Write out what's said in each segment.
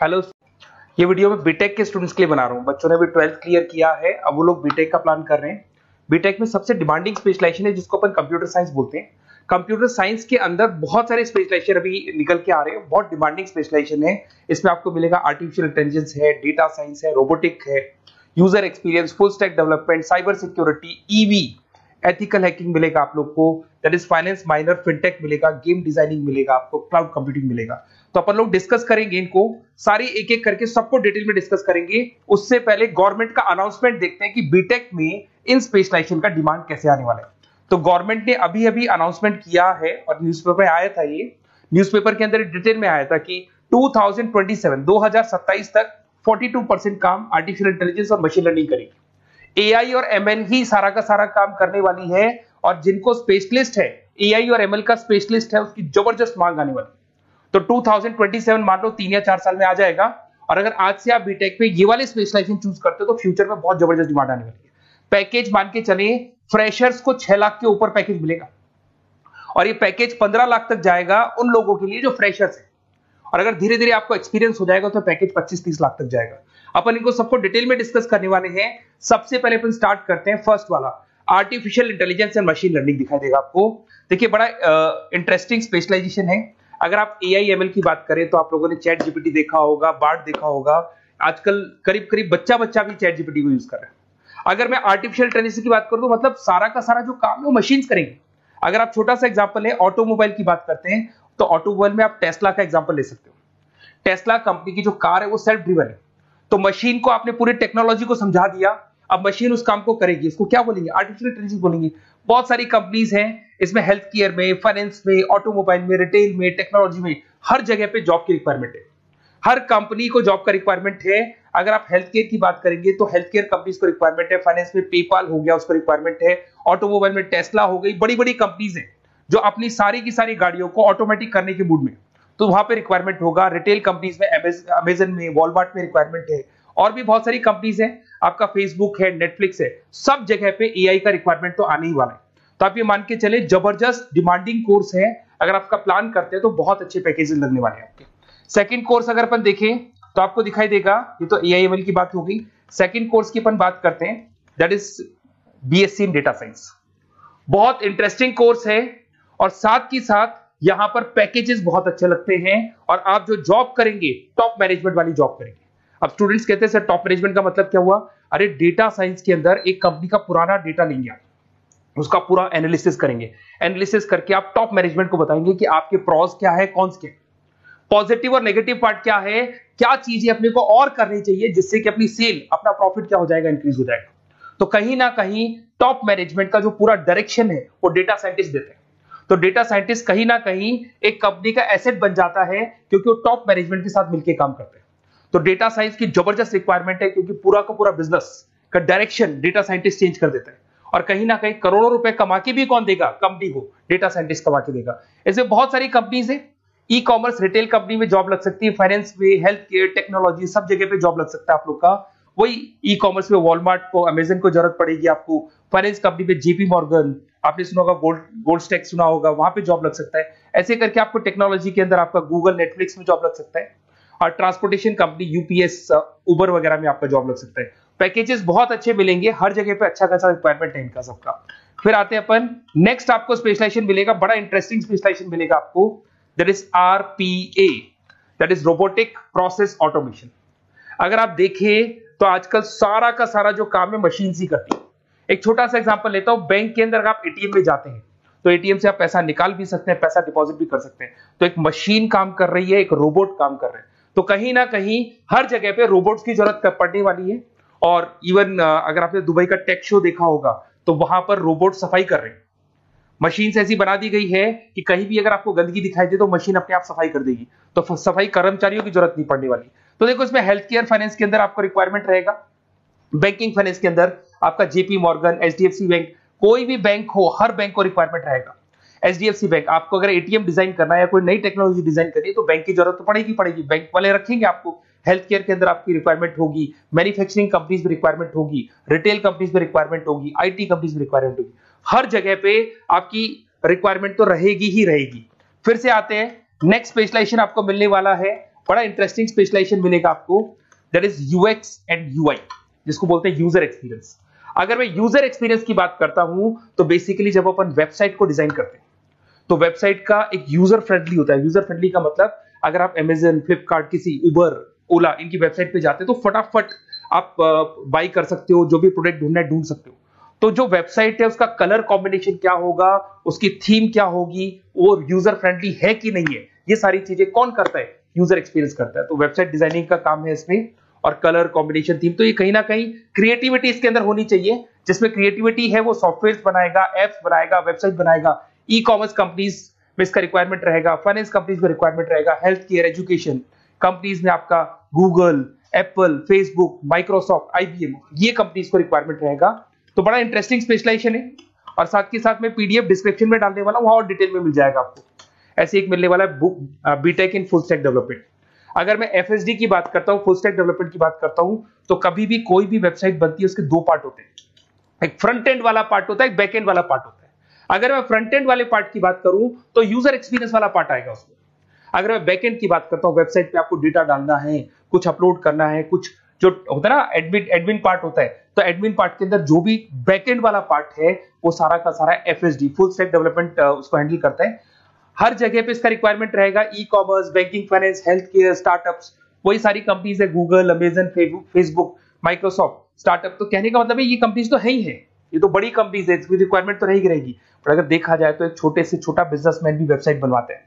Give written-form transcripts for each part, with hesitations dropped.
Hello. ये video मैं BTech के स्टूडेंट्स के लिए बना रहा हूँ। बच्चों ने भी 12th क्लियर किया है, अब वो लोग बीटेक का प्लान कर रहे हैं। बीटेक में सबसे डिमांडिंग स्पेशलाइजेशन है जिसको अपन कंप्यूटर साइंस बोलते हैं। कंप्यूटर साइंस के अंदर बहुत सारे स्पेशलाइजेशन अभी निकल के आ रहे हैं, बहुत डिमांडिंग स्पेशलाइजेशन है। इसमें आपको मिलेगा आर्टिफिशियल इंटेलिजेंस है, डेटा साइंस है, रोबोटिक है, user experience, full stack development, cyber security, EV, ethical hacking मिलेगा आप लोग को, that is finance minor, fintech मिलेगा, गेम डिजाइनिंग मिलेगा, आपको क्लाउड कंप्यूटिंग मिलेगा। तो अपन लोग डिस्कस करेंगे इनको सारी एक एक करके, सबको डिटेल में डिस्कस करेंगे। उससे पहले गवर्नमेंट का अनाउंसमेंट देखते हैं कि बीटेक में इन स्पेशलाइजेशन का डिमांड कैसे आने वाला है। तो गवर्नमेंट ने अभी अभी अनाउंसमेंट किया है और न्यूज़पेपर में आया था, ये न्यूज़पेपर के अंदर डिटेल में आया था कि 2027 तक 42% काम आर्टिफिशियल इंटेलिजेंस और मशीन लर्निंग करेगी। एआई और एमएल ही सारा का सारा काम करने वाली है, और जिनको स्पेशलिस्ट है, एआई और एमएल का स्पेशलिस्ट है, उसकी जबरदस्त मांग आने वाली है। तो 2027 मान लो 3 या 4 साल में आ जाएगा। और अगर आज से आप बीटेक पे ये वाले स्पेशलाइजेशन चूज करते हो तो फ्यूचर में बहुत जबरदस्त डिमांड आने वाली है। पैकेज मान के चले, फ्रेशर्स को 6 लाख के ऊपर पैकेज मिलेगा, और ये पैकेज 15 लाख तक जाएगा उन लोगों के लिए जो फ्रेशर्स है। और अगर धीरे धीरे आपको एक्सपीरियंस हो जाएगा तो पैकेज 25-30 लाख तक जाएगा। अपन इनको सबको डिटेल में डिस्कस करने वाले हैं। सबसे पहले अपन स्टार्ट करते हैं फर्स्ट वाला, artificial intelligence and machine learning दिखाई देगा आपको। देखिए बड़ा इंटरेस्टिंग स्पेशलाइजेशन है। अगर आप एआई एमएल की बात करें तो आप लोगों ने चैट जीपीटी देखा होगा, बार्ड देखा होगा। आजकल करीब करीब बच्चा भी चैट जीपीटी को यूज कर रहा है। अगर मैं आर्टिफिशियल इंटेलिजेंस की बात करूं तो मतलब सारा का सारा जो काम है वो मशीन्स करेंगे। अगर आप छोटा सा एग्जांपल है, ऑटोमोबाइल की बात करते हैं तो ऑटोमोबाइल में आप टेस्ला का एग्जांपल ले सकते हो। टेस्ला कंपनी की जो कार है वो सेल्फ ड्रिवन है। तो मशीन को आपने पूरी टेक्नोलॉजी को समझा दिया, अब मशीन उस काम को करेगी। इसको क्या बोलेंगे? आर्टिफिशियल इंटेलिजेंस बोलेंगे। बहुत सारी कंपनीज हैं इसमें, हेल्थ केयर में, फाइनेंस में, ऑटोमोबाइल में, रिटेल में, टेक्नोलॉजी में, हर जगह पे जॉब की रिक्वायरमेंट है। हर कंपनी को जॉब का रिक्वायरमेंट है। अगर आप हेल्थ केयर की बात करेंगे तो हेल्थ केयर कंपनीज को रिक्वायरमेंट है, फाइनेंस में पेपाल हो गया उसको रिक्वायरमेंट है, ऑटोमोबाइल में टेस्ला हो गई, बड़ी बड़ी कंपनीज हैं जो अपनी सारी की सारी गाड़ियों को ऑटोमेटिक करने के मूड में, तो वहां पे रिक्वायरमेंट होगा। रिटेल कंपनीज में अमेजन में, वॉलमार्ट में रिक्वायरमेंट है, और भी बहुत सारी कंपनीज हैं, आपका फेसबुक है, नेटफ्लिक्स है, सब जगह पे एआई का रिक्वायरमेंट तो आने ही वाला है। तो आप ये मान के चले जबरदस्त डिमांडिंग कोर्स है। अगर आपका प्लान करते हैं तो बहुत अच्छे पैकेजेस लगने वाले हैं आपके। सेकंड कोर्स अगर अपन देखें तो आपको दिखाई देगा, ये तो एआई एमएल की बात हो गई। सेकंड कोर्स की अपन बात करते हैं, that is BSc in data science. बहुत इंटरेस्टिंग कोर्स है, और साथ ही साथ यहां पर पैकेजेस बहुत अच्छे लगते हैं, और आप जो जॉब करेंगे टॉप मैनेजमेंट वाली जॉब करेंगे। अब स्टूडेंट्स कहते हैं सर टॉप मैनेजमेंट का मतलब क्या हुआ? अरे डेटा साइंस के अंदर एक कंपनी का पुराना डेटा लेंगे आप, उसका पूरा एनालिसिस करेंगे, एनालिसिस करके आप टॉप मैनेजमेंट को बताएंगे कि आपके प्रॉस क्या है, कॉन्स क्या है, पॉजिटिव और नेगेटिव पार्ट क्या है, क्या चीजें अपने को और करनी चाहिए जिससे कि अपनी सेल, अपना प्रॉफिट क्या हो जाएगा, इंक्रीज हो जाएगा। तो कहीं ना कहीं टॉप मैनेजमेंट का जो पूरा डायरेक्शन है वो डेटा साइंटिस्ट देते हैं। तो डेटा साइंटिस्ट कहीं ना कहीं एक कंपनी का एसेट बन जाता है, क्योंकि वो टॉप मैनेजमेंट के साथ मिलकर काम करते हैं। तो डेटा साइंस की जबरदस्त रिक्वायरमेंट है, क्योंकि पूरा का पूरा बिजनेस का डायरेक्शन डेटा साइंटिस्ट चेंज कर देता है। और कहीं ना कहीं करोड़ों रुपए कमा के भी कौन देगा? कंपनी को डेटा साइंटिस्ट कमा के देगा। ऐसे बहुत सारी कंपनीज है, ई कॉमर्स, रिटेल कंपनी में जॉब लग सकती है, फाइनेंस में, हेल्थ केयर, टेक्नोलॉजी, सब जगह पे जॉब लग सकता है आप लोग का। वही ई कॉमर्स में वॉलमार्ट को, अमेजन को जरूरत पड़ेगी आपको। फाइनेंस कंपनी में जेपी मॉर्गन, आपने सुना होगा, गोल्ड स्टैक सुना होगा, वहां पे जॉब लग सकता है। ऐसे करके आपको टेक्नोलॉजी के अंदर आपका गूगल, नेटफ्लिक्स में जॉब लग सकता है। और ट्रांसपोर्टेशन कंपनी, यूपीएस, उबर वगैरह में आपका जॉब लग सकता है। पैकेजेस बहुत अच्छे मिलेंगे, हर जगह पे अच्छा खासा रिक्वायरमेंट है इनका सबका। फिर आते हैं अपन नेक्स्ट, आपको स्पेशलाइजेशन मिलेगा, बड़ा इंटरेस्टिंग स्पेशलाइजेशन मिलेगा आपको, that is RPA, that is robotic process automation. अगर आप देखें तो आजकल सारा का सारा जो काम है मशीन ही करती है। एक छोटा सा एग्जांपल लेता हूं, बैंक के अंदर आप एटीएम में जाते हैं तो एटीएम से आप पैसा निकाल भी सकते हैं, पैसा डिपॉजिट भी कर सकते हैं। तो एक मशीन काम कर रही है, एक रोबोट काम कर रहे हैं। तो कहीं ना कहीं हर जगह पे रोबोट्स की जरूरत पड़ने वाली है। और इवन अगर आपने दुबई का टेक शो देखा होगा तो वहां पर रोबोट सफाई कर रहे हैं। मशीन ऐसी बना दी गई है कि कहीं भी अगर आपको गंदगी दिखाई दे तो मशीन अपने आप सफाई कर देगी। तो सफाई कर्मचारियों की जरूरत नहीं पड़ने वाली। तो देखो इसमें हेल्थ केयर, फाइनेंस के अंदर आपको रिक्वायरमेंट रहेगा। बैंकिंग फाइनेंस के अंदर आपका जेपी मॉर्गन, एचडीएफसी बैंक, कोई भी बैंक हो, हर बैंक को रिक्वायरमेंट रहेगा। एचडीएफसी बैंक, आपको अगर एटीएम डिजाइन करना है या कोई नई टेक्नोलॉजी डिजाइन करनी है तो बैंक की जरूरत तो पड़ेगी, बैंक वाले रखेंगे आपको। हेल्थ केयर के अंदर आपकी रिक्वायरमेंट होगी, मैन्युफैक्चरिंग कंपनीज में रिक्वायरमेंट होगी, रिटेल कंपनीज में रिक्वायरमेंट होगी, आईटी कंपनीज में रिक्वायरमेंट होगी। हर जगह पे आपकी रिक्वायरमेंट तो रहेगी ही रहेगी। फिर से आते हैं नेक्स्ट स्पेशलाइजेशन आपको मिलने वाला है बड़ा इंटरेस्टिंग स्पेशलाइजेशन मिलेगा आपको, that is UX and UI, जिसको बोलते हैं यूजर एक्सपीरियंस। अगर मैं यूजर एक्सपीरियंस की बात करता हूं तो बेसिकली जब अपन वेबसाइट को डिजाइन करते हैं तो वेबसाइट का एक यूजर फ्रेंडली होता है। यूजर फ्रेंडली का मतलब अगर आप अमेजन, फ्लिपकार्ट, किसी उबर, ओला इनकी वेबसाइट पे जाते हैं तो फटाफट आप बाई कर सकते हो, जो भी प्रोडक्ट ढूंढना है ढूंढ सकते हो। तो जो वेबसाइट है उसका कलर कॉम्बिनेशन क्या होगा, उसकी थीम क्या होगी, वो यूजर फ्रेंडली है कि नहीं है, ये सारी चीजें कौन करता है, यूजर एक्सपीरियंस करता है। तो वेबसाइट डिजाइनिंग का काम है इसमें, और कलर कॉम्बिनेशन, थीम, तो ये कहीं ना कहीं क्रिएटिविटी इसके अंदर होनी चाहिए। जिसमें क्रिएटिविटी है वो सॉफ्टवेयर बनाएगा, एप्स बनाएगा, वेबसाइट बनाएगा। ई कॉमर्स कंपनीज में इसका रिक्वायरमेंट रहेगा, फाइनेंस कंपनीज में रिक्वायरमेंट रहेगा, हेल्थ केयर, एजुकेशन कंपनीज में आपका Google, Apple, Facebook, Microsoft, IBM, ये कंपनीज को रिक्वायरमेंट रहेगा। तो बड़ा इंटरेस्टिंग स्पेशलाइजेशन है, और साथ के साथ में पीडीएफ डिस्क्रिप्शन में डालने वाला हूं, वहां और डिटेल में मिल जाएगा आपको। ऐसे एक मिलने वाला है book BTech in full stack development. अगर मैं एफएसडी की बात करता हूं, फुल स्टैक डेवलपमेंट की बात करता हूं, तो कभी भी कोई भी वेबसाइट बनती है उसके दो पार्ट होते हैं, एक फ्रंट एंड वाला पार्ट होता है, एक बैक एंड वाला पार्ट होता है। अगर मैं फ्रंट एंड वाले पार्ट की बात करूं तो यूजर एक्सपीरियंस वाला पार्ट आएगा उसमें। अगर मैं बैक एंड की बात करता हूं, वेबसाइट पे आपको डेटा डालना है, कुछ अपलोड करना है, कुछ जो होता है ना एडमिन पार्ट होता है, तो एडमिन पार्ट के अंदर जो भी बैक एंड वाला पार्ट है वो सारा का सारा एफएसडी, फुल स्टैक डेवलपमेंट, उसको हैंडल करता है। हर जगह पे इसका रिक्वायरमेंट रहेगा। E commerce, banking, finance, health care, startups, वही सारी कंपनीज है, Google, Amazon, Facebook, Microsoft, startup. तो कहने का मतलब है ये कंपनीज तो है ही है, ये तो बड़ी कंपनीज है, इसकी रिक्वायरमेंट तो रहेगी। पर अगर देखा जाए तो एक छोटे से छोटा बिजनेसमैन भी वेबसाइट बनवाते हैं।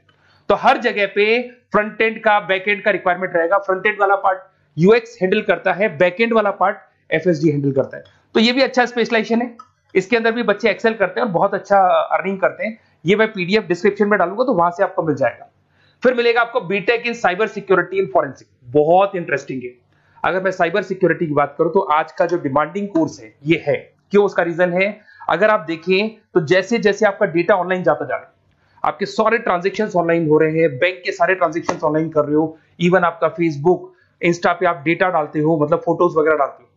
तो हर जगह पे फ्रंट एंड का, बैक एंड का रिक्वायरमेंट रहेगा। फ्रंट एंड वाला पार्ट यूएक्स हैंडल करता है, बैक एंड वाला पार्ट एफएसडी हैंडल करता है। तो ये भी अच्छा स्पेशलाइजेशन है, इसके अंदर भी बच्चे एक्सेल करते हैं और बहुत अच्छा अर्निंग करते हैं। ये मैं पीडीएफ डिस्क्रिप्शन में डालूंगा तो वहां से आपको मिल जाएगा। फिर मिलेगा आपको BTech in cyber security and forensic, बहुत इंटरेस्टिंग है। अगर मैं साइबर सिक्योरिटी की बात करूं तो आज का जो डिमांडिंग कोर्स है ये है। क्यों? उसका रीजन है, अगर आप देखें तो जैसे जैसे आपका डेटा ऑनलाइन जाता जा रहा है, आपके सारे ट्रांजेक्शन्स ऑनलाइन हो रहे हैं, बैंक के सारे ट्रांजेक्शन्स ऑनलाइन कर रहे हो, इवन आपका फेसबुक, इंस्टा पे आप डेटा डालते हो, मतलब फोटोज वगैरह डालते हो।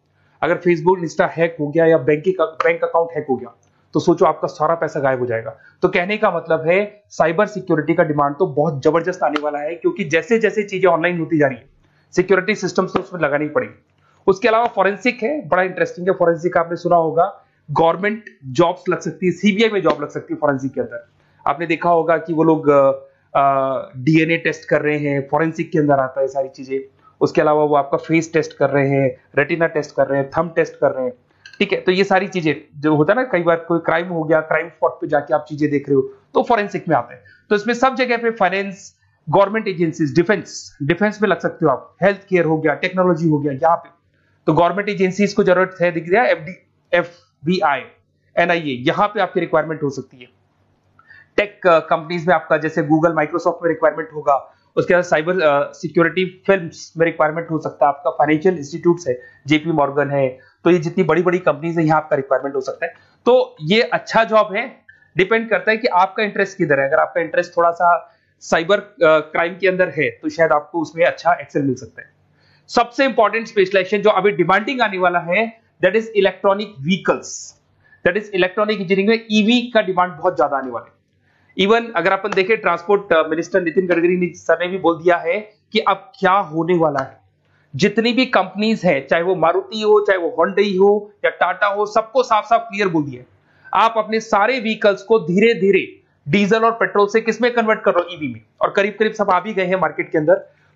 अगर फेसबुक, इंस्टा हैक हो गया या बैंक अकाउंट हैक हो गया तो सोचो आपका सारा पैसा गायब हो जाएगा। तो कहने का मतलब है साइबर सिक्योरिटी का डिमांड तो बहुत जबरदस्त आने वाला है, क्योंकि जैसे जैसे चीजें ऑनलाइन होती जा रही है सिक्योरिटी सिस्टम्स तो उसमें लगानी पड़ेगी। उसके अलावा फॉरेंसिक है, बड़ा इंटरेस्टिंग है। फॉरेंसिक आपने सुना होगा, गवर्नमेंट जॉब्स लग सकती है, सीबीआई में जॉब लग सकती है फॉरेंसिक के अंदर। आपने देखा होगा कि वो लोग डीएनए टेस्ट कर रहे हैं, फॉरेंसिक के अंदर आता है सारी चीजें। उसके अलावा वो आपका फेस टेस्ट कर रहे हैं, रेटिना टेस्ट कर रहे हैं, थंब टेस्ट कर रहे हैं, ठीक है। तो ये सारी चीजें जो होता है ना, कई बार कोई क्राइम हो गया, क्राइम स्पॉट पे जाके आप चीजें देख रहे हो तो फॉरेंसिक में आता है। तो इसमें सब जगह पे फाइनेंस, गवर्नमेंट एजेंसीज, डिफेंस में लग सकते हो आप, हेल्थ केयर हो गया, टेक्नोलॉजी हो गया, यहाँ पे तो गवर्नमेंट एजेंसीज को जरूरत है, दिख गया एफबीआई, एनआईए, यहाँ पे आपकी रिक्वायरमेंट हो सकती है। टेक कंपनीज में आपका जैसे गूगल, माइक्रोसॉफ्ट में रिक्वायरमेंट होगा। उसके बाद साइबर सिक्योरिटी फिल्म्स में रिक्वायरमेंट हो सकता है आपका, फाइनेंशियल इंस्टीट्यूट्स है, जेपी मॉर्गन है, तो ये जितनी बड़ी बड़ी कंपनीज है यहाँ आपका रिक्वायरमेंट हो सकता है। तो ये अच्छा जॉब है, डिपेंड करता है कि आपका इंटरेस्ट किधर है। अगर आपका इंटरेस्ट थोड़ा सा साइबर क्राइम के अंदर है तो शायद आपको उसमें अच्छा एक्सेल मिल सकता है। सबसे इंपॉर्टेंट स्पेशलाइजेशन जो अभी डिमांडिंग आने वाला है, that is electronic vehicles, that is electronic engineering में ईवी का डिमांड बहुत ज्यादा आने वाला है। इवन अगर अपन देखें, transport minister Nitin Gadkari sir ने भी बोल दिया है कि अब क्या होने वाला है, जितनी भी कंपनीज है, चाहे वो मारुति हो, चाहे वो होंडई हो या टाटा हो, सबको साफ साफ क्लियर बोल दिया, आप अपने सारे व्हीकल्स को धीरे धीरे डीजल और पेट्रोल से किसमें कन्वर्ट कर रहे हो, ईवी में। और करीब करीब सब आ भी गए हैं मार्केट के अंदर।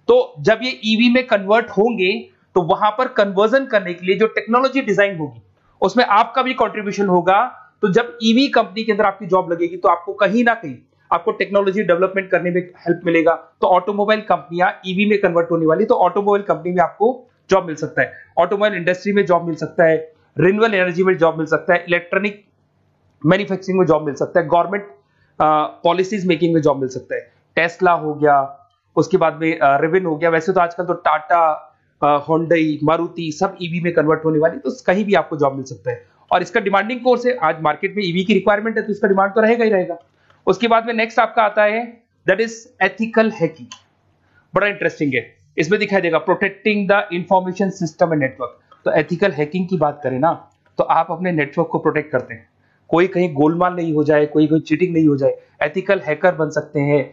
तो जब ये ईवी में कन्वर्ट होंगे तो वहां पर कन्वर्जन करने के लिए जो टेक्नोलॉजी डिजाइन होगी उसमें आपका भी कॉन्ट्रीब्यूशन होगा। तो जब ईवी कंपनी के अंदर आपकी जॉब लगेगी तो आपको कहीं ना कहीं आपको टेक्नोलॉजी डेवलपमेंट करने में हेल्प मिलेगा। तो ऑटोमोबाइल कंपनियां ईवी में कन्वर्ट होने वाली, तो ऑटोमोबाइल कंपनी में आपको जॉब मिल सकता है, ऑटोमोबाइल इंडस्ट्री में जॉब मिल सकता है, रिन्यूएबल एनर्जी में जॉब मिल सकता है, इलेक्ट्रॉनिक मैन्युफैक्चरिंग में जॉब मिल सकता है, गवर्नमेंट पॉलिसीज मेकिंग में जॉब मिल सकता है। टेस्ला हो गया, उसके बाद में रिविन हो गया। वैसे तो आजकल तो टाटा, होंडई, मारुति सब ईवी में कन्वर्ट होने वाली, तो कहीं भी आपको जॉब मिल सकता है। और इसका डिमांडिंग कोर्स है, आज मार्केट में ईवी की रिक्वायरमेंट है तो इसका डिमांड तो रहेगा ही रहेगा। उसके बाद में नेक्स्ट आपका आता है दैट इज एथिकल हैकिंग, बड़ा इंटरेस्टिंग है। इसमें दिखाई देगा protecting the information system and network. तो एथिकल हैकिंग की बात करें ना, तो आप अपने नेटवर्क को प्रोटेक्ट करते हैं, कोई कहीं गोलमाल नहीं हो जाए, कोई चीटिंग नहीं हो जाए। एथिकल हैकर बन सकते हैं,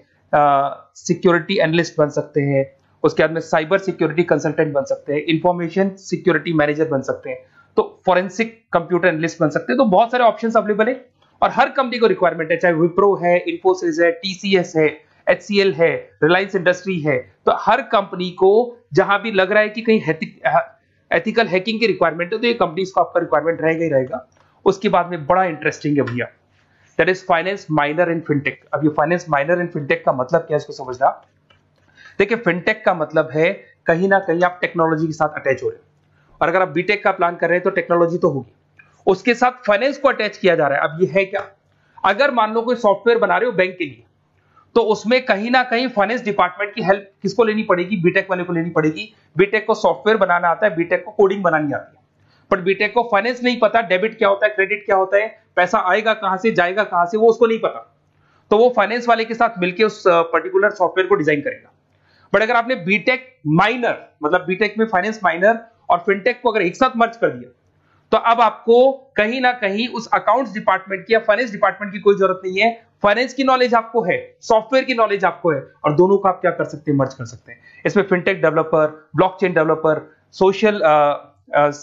सिक्योरिटी एनालिस्ट बन सकते हैं, उसके बाद में साइबर सिक्योरिटी कंसल्टेंट बन सकते हैं, इंफॉर्मेशन सिक्योरिटी मैनेजर बन सकते हैं, तो फॉरेंसिक कंप्यूटर एनालिस्ट बन सकते हैं। तो बहुत सारे ऑप्शंस अवेलेबल है और हर कंपनी को रिक्वायरमेंट है, चाहे विप्रो है, इन्फोसिस है, टीसीएस है, एचसीएल है, रिलायंस इंडस्ट्री है। तो हर कंपनी को जहां भी लग रहा है कि कहीं एथिकल हैकिंग की रिक्वायरमेंट है तो ये कंपनीज को आपका रिक्वायरमेंट रहेगा ही रहेगा। उसके बाद में बड़ा इंटरेस्टिंग है भैया, that is finance minor in fintech. अब ये फाइनेंस माइनर इन फिनटेक का मतलब क्या है इसको समझना। देखिए फिनटेक का मतलब है कहीं ना कहीं आप टेक्नोलॉजी के साथ अटैच हो रहे हो, और अगर आप बीटेक का प्लान कर रहे हैं तो टेक्नोलॉजी तो होगी, उसके साथ फाइनेंस को अटैच किया जा रहा है। अब ये है क्या, अगर मान लो कोई सॉफ्टवेयर बना रहे हो बैंक के लिए, तो उसमें कहीं ना कहीं फाइनेंस डिपार्टमेंट की हेल्प किसको लेनी पड़ेगी, बीटेक वाले को लेनी पड़ेगी। बीटेक को सॉफ्टवेयर बनाना आता है, बीटेक को कोडिंग बनानी आती है, बट बीटेक को फाइनेंस नहीं पता, डेबिट क्या होता है, क्रेडिट क्या होता है, पैसा आएगा कहां से, जाएगा कहां से, वो उसको नहीं पता। तो वो फाइनेंस वाले के साथ मिलकर उस पर्टिकुलर सॉफ्टवेयर को डिजाइन करेगा। बट अगर आपने बीटेक माइनर, मतलब बीटेक में फाइनेंस माइनर और फिनटेक को अगर एक साथ मर्ज कर दिया, तो अब आपको कहीं ना कहीं उस अकाउंट्स डिपार्टमेंट की या फाइनेंस डिपार्टमेंट की कोई जरूरत नहीं है। फाइनेंस की नॉलेज आपको है, सॉफ्टवेयर की नॉलेज आपको है, और दोनों को आप क्या कर सकते हैं, मर्ज कर सकते हैं। इसमें fintech developer, blockchain developer, social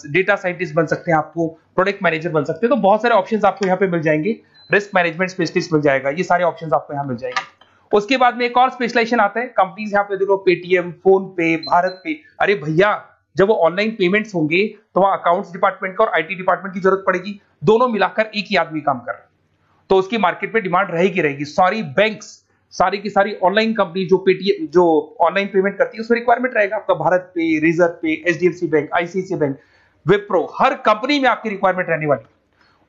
data scientist बन सकते हैं, आपको प्रोडक्ट मैनेजर बन सकते हैं। तो बहुत सारे ऑप्शंस आपको यहाँ पे मिल जाएंगे, रिस्क मैनेजमेंट स्पेशलिस्ट मिल जाएगा, ये सारे ऑप्शंस आपको यहाँ मिल जाएंगे। उसके बाद में एक और स्पेशलाइजेशन आता है, कंपनीज यहाँ पे देखो पेटीएम, फोन पे, भारत पे। अरे भैया जब वो ऑनलाइन पेमेंट्स होंगे तो वहां अकाउंट्स डिपार्टमेंट का और आईटी डिपार्टमेंट की जरूरत पड़ेगी, दोनों मिलाकर एक ही आदमी काम कर रहा है, तो उसकी मार्केट में डिमांड रहेगी रहेगी। सारी बैंक्स, सारी की सारी ऑनलाइन कंपनी जो पेटीएम, जो ऑनलाइन पेमेंट करती है, उसमें रिक्वायरमेंट रहेगा आपका भारत पे, Razorpay, HDFC bank, ICICI bank, Wipro, हर कंपनी में आपकी रिक्वायरमेंट रहने वाली।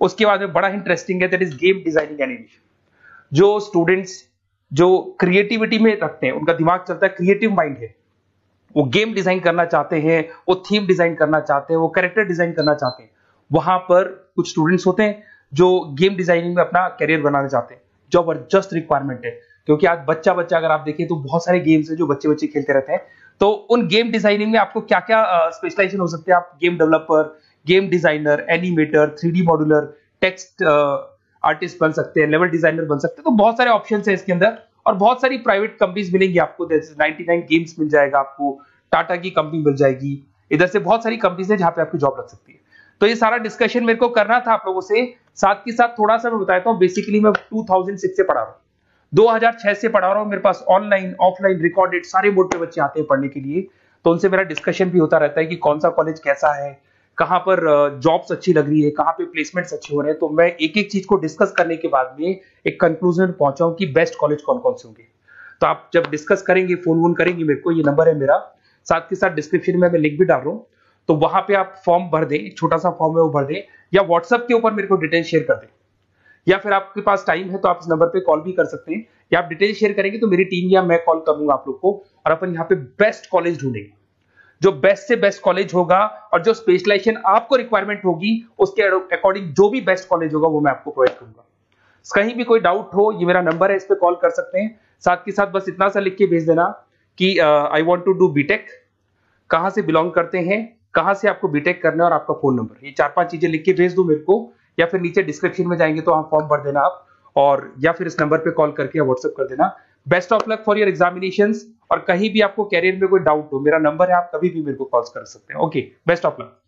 उसके बाद में बड़ा इंटरेस्टिंग है, that is game designing animation. जो स्टूडेंट्स जो क्रिएटिविटी में रखते हैं, उनका दिमाग चलता है, क्रिएटिव माइंड है, वो गेम डिजाइन करना चाहते हैं, वो थीम डिजाइन करना चाहते हैं, वो कैरेक्टर डिजाइन करना चाहते हैं, वहां पर कुछ स्टूडेंट्स होते हैं जो गेम डिजाइनिंग में अपना करियर बनाना चाहते हैं। जबरदस्त रिक्वायरमेंट है, क्योंकि आज बच्चा बच्चा अगर आप देखें तो बहुत सारे गेम्स हैं जो बच्चे बच्चे खेलते रहते हैं। तो उन गेम डिजाइनिंग में आपको क्या क्या स्पेशलाइजेशन हो सकते हैं, आप game developer, game designer, animator, 3D modular, text artist बन सकते हैं, लेवल डिजाइनर बन सकते हैं। तो बहुत सारे ऑप्शंस हैं इसके अंदर, और बहुत सारी प्राइवेट कंपनीज मिलेंगी आपको, जैसे 99 गेम्स मिल जाएगा आपको, टाटा की कंपनी मिल जाएगी, इधर से बहुत सारी कंपनीज है जहां पे आपकी जॉब लग सकती है। तो ये सारा डिस्कशन मेरे को करना था आप लोगों से, साथ के साथ थोड़ा सा मैं बताता हूँ। बेसिकली मैं 2006 से पढ़ा रहा हूँ, 2006 से पढ़ा रहा हूँ। मेरे पास ऑनलाइन ऑफलाइन रिकॉर्डेड सारे बोर्ड पे बच्चे आते हैं पढ़ने के लिए, तो उनसे मेरा डिस्कशन भी होता रहता है कि कौन सा कॉलेज कैसा है, कहाँ पर जॉब्स अच्छी लग रही है, कहाँ पे प्लेसमेंट्स अच्छे हो रहे हैं। तो मैं एक एक चीज को डिस्कस करने के बाद में एक कंक्लूजन में पहुंचा हूं कि बेस्ट कॉलेज कौन कौन से होंगे। तो आप जब डिस्कस करेंगे, फोन वोन करेंगे मेरे को, ये नंबर है मेरा, साथ के साथ डिस्क्रिप्शन में मैं लिंक भी डाल रहा हूँ, तो वहां पे आप फॉर्म भर दें, छोटा सा फॉर्म है वो भर दें, या व्हाट्सएप के ऊपर मेरे को डिटेल शेयर कर दें, या फिर आपके पास टाइम है तो आप इस नंबर पे कॉल भी कर सकते हैं, या आप डिटेल शेयर करेंगे तो मेरी टीम या मैं कॉल करूंगा आप लोग को, और अपन यहाँ पे बेस्ट कॉलेज ढूंढेंगे, जो बेस्ट से बेस्ट कॉलेज होगा, और जो स्पेशलाइजेशन आपको रिक्वायरमेंट होगी उसके अकॉर्डिंग जो भी बेस्ट कॉलेज होगा वो मैं आपको प्रोवाइड करूंगा। कहीं भी कोई डाउट हो, ये मेरा नंबर है, इस पे कॉल कर सकते हैं। साथ के साथ बस इतना सा लिख के भेज देना कि I want to do BTech, कहां से बिलोंग करते हैं, कहां से आपको बीटेक करना है, और आपका फोन नंबर, ये 4-5 चीजें लिख के भेज दो मेरे को, या फिर नीचे डिस्क्रिप्शन में जाएंगे तो आप फॉर्म भर देना आप, और या फिर इस नंबर पे कॉल करके या व्हाट्सएप कर देना। Best of luck for your examinations, और कहीं भी आपको कैरियर में कोई डाउट हो, मेरा नंबर है, आप कभी भी मेरे को कॉल कर सकते हैं। Okay, best of luck.